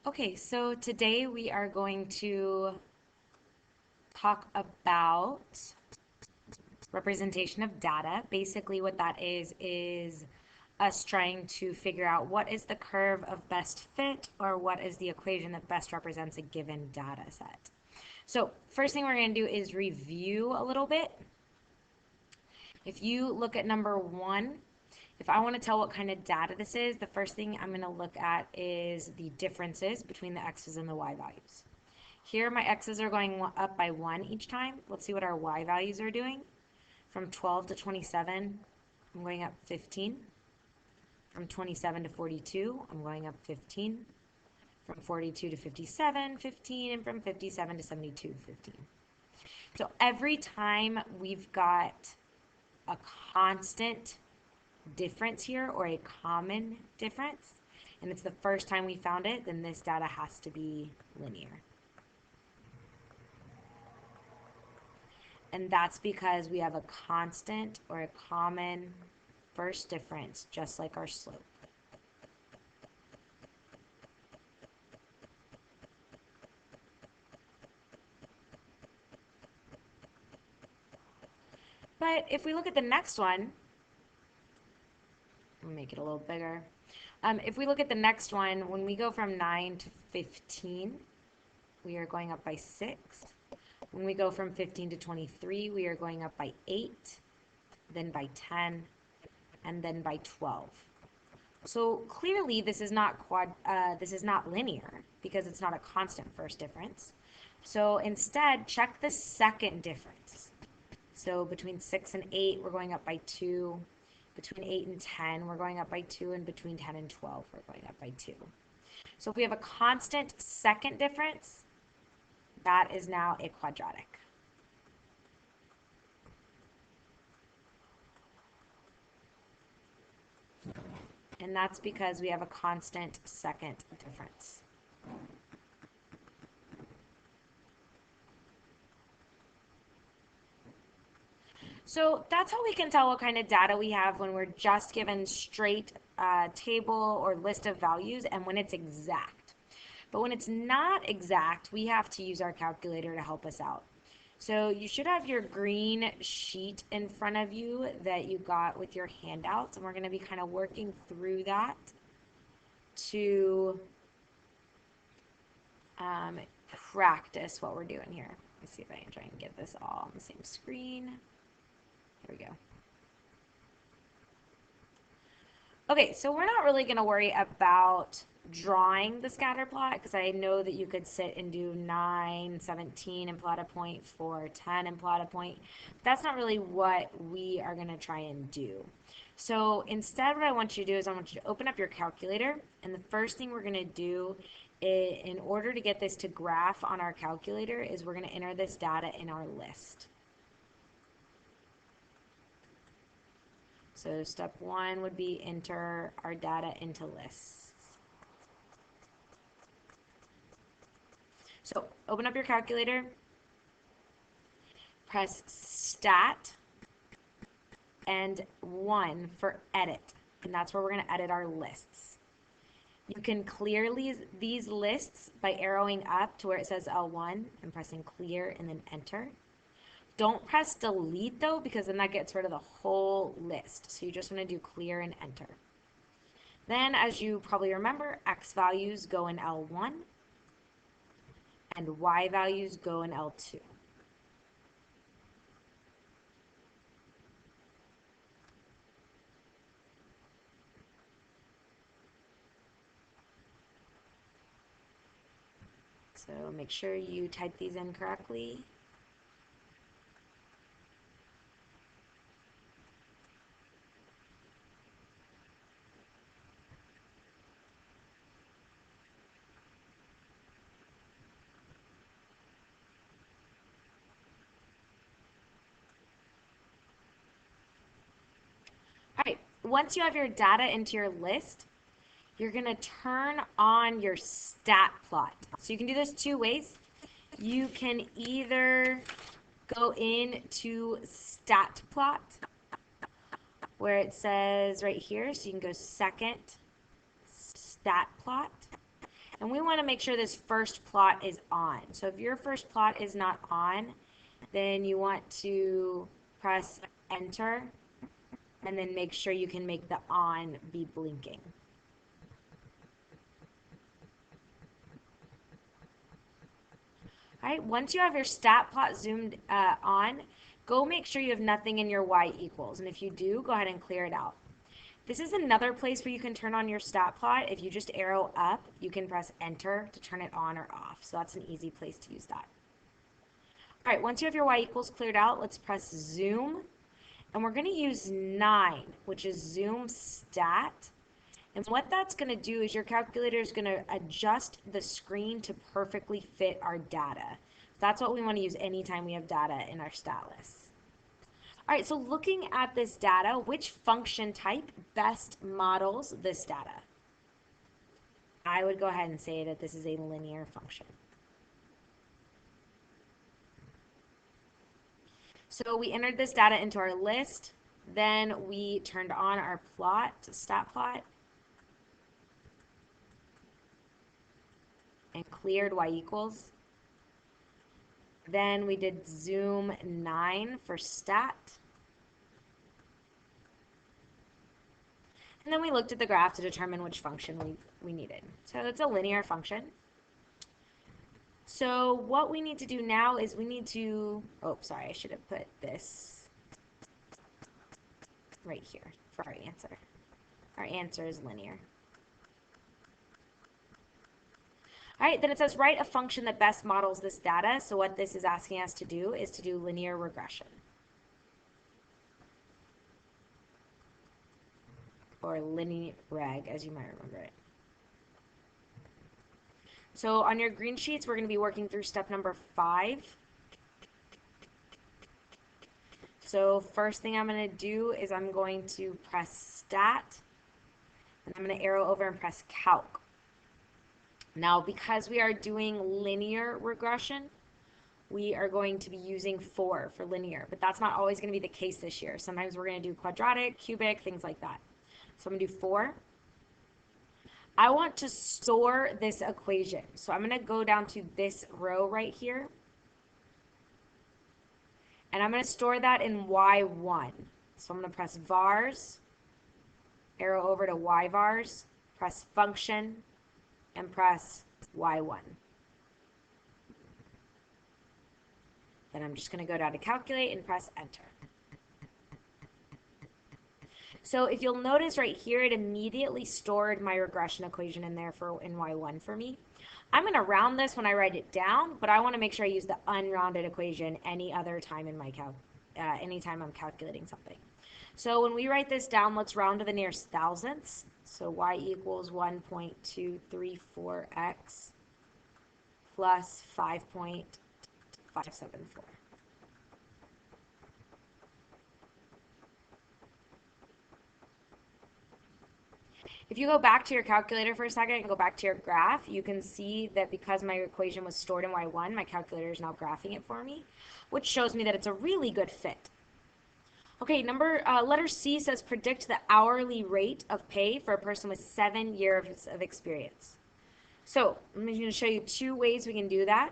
Okay, so today we are going to talk about representation of data. Basically what that is us trying to figure out what is the curve of best fit or what is the equation that best represents a given data set. So first thing we're going to do is review a little bit. If you look at number 1, if I want to tell what kind of data this is, the first thing I'm going to look at is the differences between the x's and the y values. Here my x's are going up by 1 each time. Let's see what our y values are doing. From 12 to 27, I'm going up 15. From 27 to 42, I'm going up 15. From 42 to 57, 15. And from 57 to 72, 15. So every time we've got a constant difference here, or a common difference, and it's the first time we found it, then this data has to be linear. And that's because we have a constant or a common first difference, just like our slope. But if we look at the next one, I'll make it a little bigger. If we look at the next one, when we go from 9 to 15, we are going up by 6. When we go from 15 to 23, we are going up by 8, then by 10, and then by 12. So clearly this is not linear because it's not a constant first difference. So instead, check the second difference. So between 6 and 8, we're going up by 2. Between 8 and 10, we're going up by 2. And between 10 and 12, we're going up by 2. So if we have a constant second difference, that is now a quadratic. And that's because we have a constant second difference. So that's how we can tell what kind of data we have when we're just given straight table or list of values and when it's exact. But when it's not exact, we have to use our calculator to help us out. So you should have your green sheet in front of you that you got with your handouts, and we're going to be kind of working through that to practice what we're doing here. Let's see if I can try and get this all on the same screen. Here we go. Okay, so we're not really going to worry about drawing the scatter plot because I know that you could sit and do 9, 17 and plot a point, 4, 10 and plot a point. That's not really what we are going to try and do. So instead what I want you to do is I want you to open up your calculator, and the first thing we're going to do in order to get this to graph on our calculator is we're going to enter this data in our list. So step 1 would be enter our data into lists. So open up your calculator, press stat and 1 for edit, and that's where we're going to edit our lists. You can clear these lists by arrowing up to where it says L1 and pressing clear and then enter. Don't press delete though, because then that gets rid of the whole list. So you just want to do clear and enter. Then, as you probably remember, X values go in L1 and Y values go in L2. So make sure you type these in correctly. All right, once you have your data into your list, you're going to turn on your stat plot. So you can do this 2 ways. You can either go into stat plot where it says right here, so you can go second stat plot, And we want to make sure this first plot is on. So if your first plot is not on, then you want to press enter and then make sure you can make the on be blinking. All right, once you have your stat plot zoomed on, go make sure you have nothing in your y equals. And if you do, go ahead and clear it out. This is another place where you can turn on your stat plot. If you just arrow up, you can press enter to turn it on or off. So that's an easy place to use that. All right, once you have your y equals cleared out, let's press zoom. And we're going to use 9, which is zoom stat. And what that's going to do is your calculator is going to adjust the screen to perfectly fit our data. That's what we want to use anytime we have data in our stat list. All right, so looking at this data, which function type best models this data? I would go ahead and say that this is a linear function. So we entered this data into our list, then we turned on our plot, stat plot, and cleared y equals. Then we did zoom 9 for stat. And then we looked at the graph to determine which function we needed. So it's a linear function. So what we need to do now is we need to, oh, sorry, I should have put this right here for our answer. Our answer is linear. All right, then it says write a function that best models this data. So what this is asking us to do is to do linear regression. Or linreg, as you might remember it. So on your green sheets, we're going to be working through step number 5. So first thing I'm going to do is I'm going to press stat, and I'm going to arrow over and press calc. Now, because we are doing linear regression, we are going to be using 4 for linear, but that's not always going to be the case this year. Sometimes we're going to do quadratic, cubic, things like that. So I'm going to do 4. I want to store this equation. So I'm going to go down to this row right here. And I'm going to store that in y1. So I'm going to press vars, arrow over to yvars, press function, and press y1. Then I'm just going to go down to calculate and press enter. So if you'll notice right here, it immediately stored my regression equation in there in y1 for me. I'm going to round this when I write it down, but I want to make sure I use the unrounded equation any other time in my anytime I'm calculating something. So when we write this down, let's round to the nearest thousandths. So y equals 1.234x plus 5.574. If you go back to your calculator for a second and go back to your graph, you can see that because my equation was stored in y1, my calculator is now graphing it for me, which shows me that it's a really good fit. Okay, letter C says predict the hourly rate of pay for a person with 7 years of experience. So I'm going to show you 2 ways we can do that.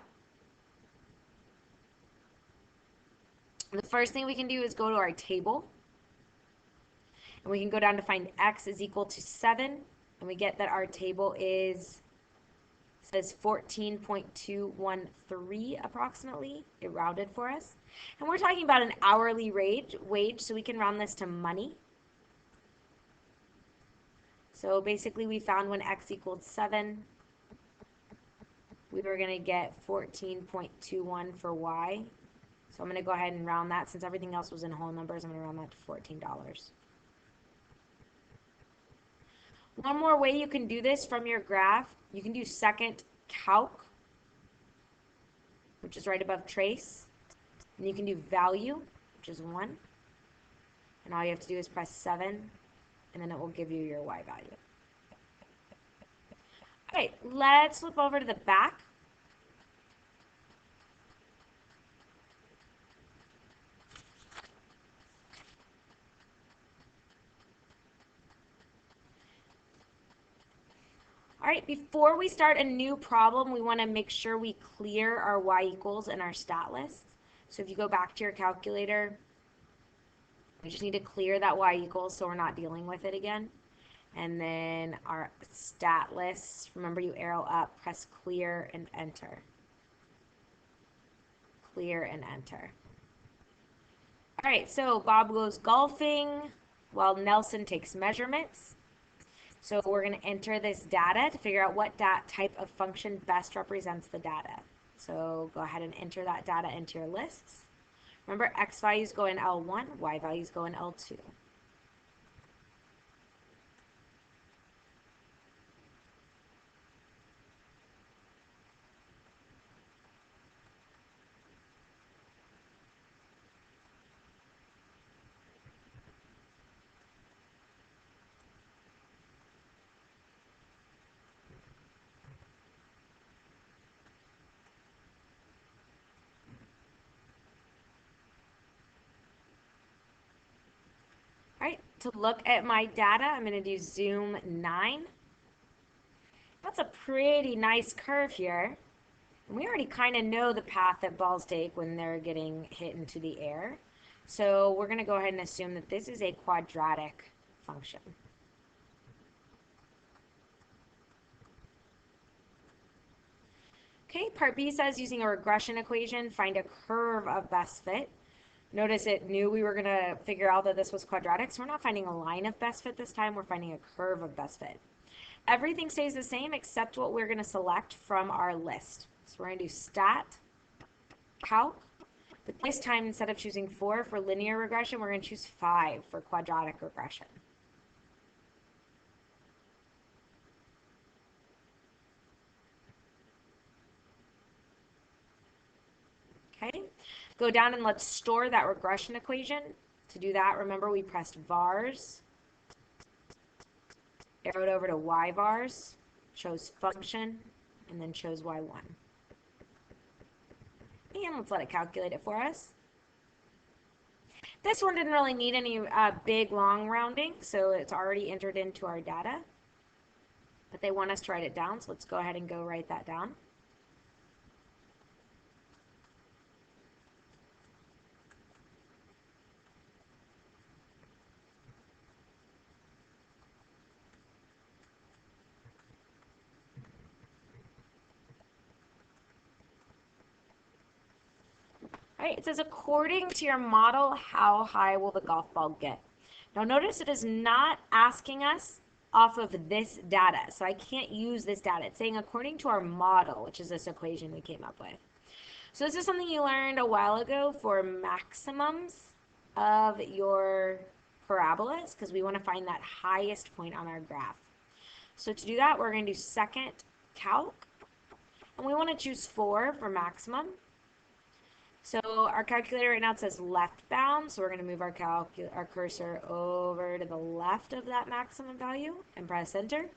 The first thing we can do is go to our table. And we can go down to find x is equal to 7. And we get that our table says 14.213 approximately. It rounded for us. And we're talking about an hourly wage, so we can round this to money. So basically we found when x equaled 7, we were going to get 14.21 for y. So I'm going to go ahead and round that. Since everything else was in whole numbers, I'm going to round that to $14. One more way you can do this from your graph, you can do second calc, which is right above trace. And you can do value, which is 1. And all you have to do is press 7, and then it will give you your y value. Okay, let's flip over to the back. All right, before we start a new problem, we want to make sure we clear our y equals and our stat lists. So if you go back to your calculator, we just need to clear that y equals so we're not dealing with it again. And then our stat lists, remember you arrow up, press clear and enter. Clear and enter. All right, so Bob goes golfing while Nelson takes measurements. So we're going to enter this data to figure out what type of function best represents the data. So go ahead and enter that data into your lists. Remember, x values go in L1, y values go in L2. All right, to look at my data, I'm going to do zoom 9. That's a pretty nice curve here. And we already kind of know the path that balls take when they're getting hit into the air. So we're going to go ahead and assume that this is a quadratic function. Okay, part B says using a regression equation, find a curve of best fit. Notice it knew we were going to figure out that this was quadratic, so we're not finding a line of best fit this time, we're finding a curve of best fit. Everything stays the same except what we're going to select from our list. So we're going to do stat, calc, but this time instead of choosing 4 for linear regression, we're going to choose 5 for quadratic regression. Okay, go down and let's store that regression equation. To do that, remember we pressed vars, arrowed over to y vars, chose function, and then chose y1. And let's let it calculate it for us. This one didn't really need any big long rounding, so it's already entered into our data. But they want us to write it down, so let's go ahead and go write that down. All right, it says according to your model, how high will the golf ball get? Now notice it is not asking us off of this data, so I can't use this data. It's saying according to our model, which is this equation we came up with. So this is something you learned a while ago for maximums of your parabolas, because we want to find that highest point on our graph. So to do that, we're going to do second calc, and we want to choose 4 for maximum. So our calculator right now it says left bound, so we're going to move our cursor over to the left of that maximum value and press enter.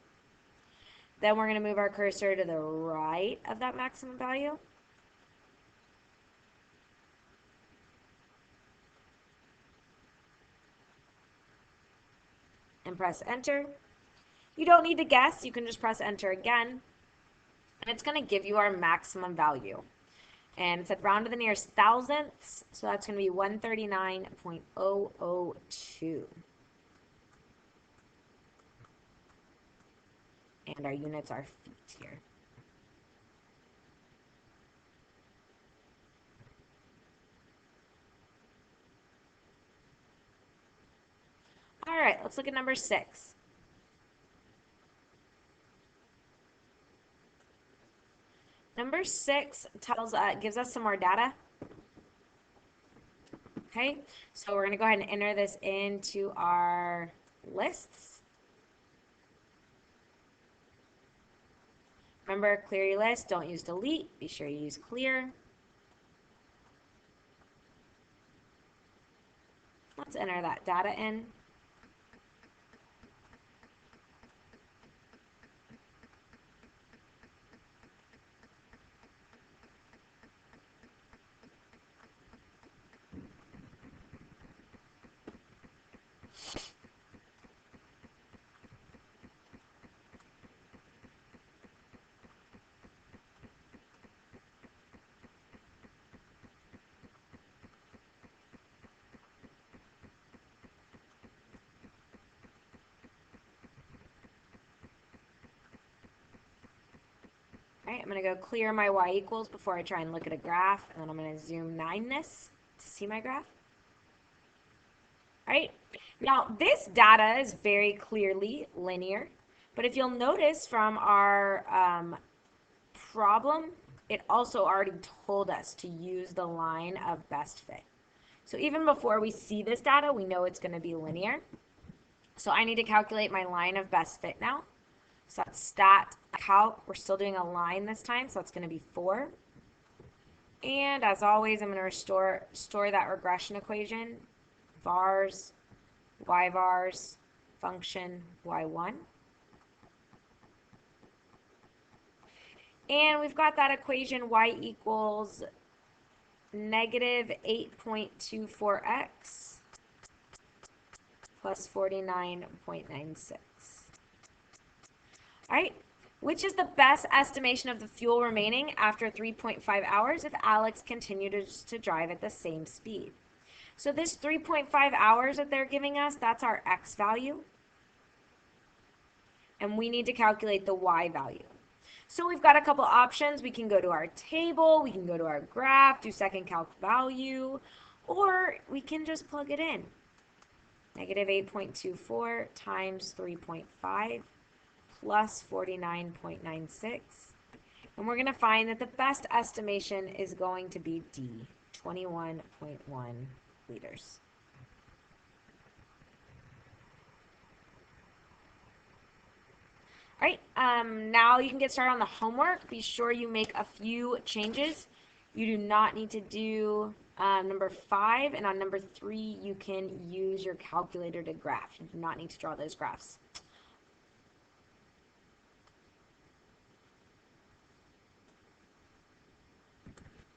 Then we're going to move our cursor to the right of that maximum value. And press enter. You don't need to guess, you can just press enter again. And it's going to give you our maximum value. And it said round to the nearest thousandths, so that's going to be 139.002. And our units are feet here. All right, let's look at number 6. Number 6 gives us some more data. Okay, so we're going to go ahead and enter this into our lists. Remember, clear your list. Don't use delete. Be sure you use clear. Let's enter that data in. right, I'm going to go clear my y equals before I try and look at a graph, and then I'm going to zoom 9 this to see my graph. All right, now this data is very clearly linear, but if you'll notice from our problem, it also already told us to use the line of best fit. So even before we see this data, we know it's going to be linear. So I need to calculate my line of best fit now. So that's stat calc. We're still doing a line this time, so it's going to be 4. And as always, I'm going to store that regression equation, vars, y vars, function y1. And we've got that equation y equals negative 8.24x plus 49.96. All right, which is the best estimation of the fuel remaining after 3.5 hours if Alex continues to drive at the same speed? So this 3.5 hours that they're giving us, that's our x value. And we need to calculate the y value. So we've got a couple options. We can go to our table, we can go to our graph, do second calc value, or we can just plug it in. Negative 8.24 times 3.5 plus 49.96. And we're going to find that the best estimation is going to be D, 21.1 liters. All right, now you can get started on the homework. Be sure you make a few changes. You do not need to do number 5, and on number 3, you can use your calculator to graph. You do not need to draw those graphs.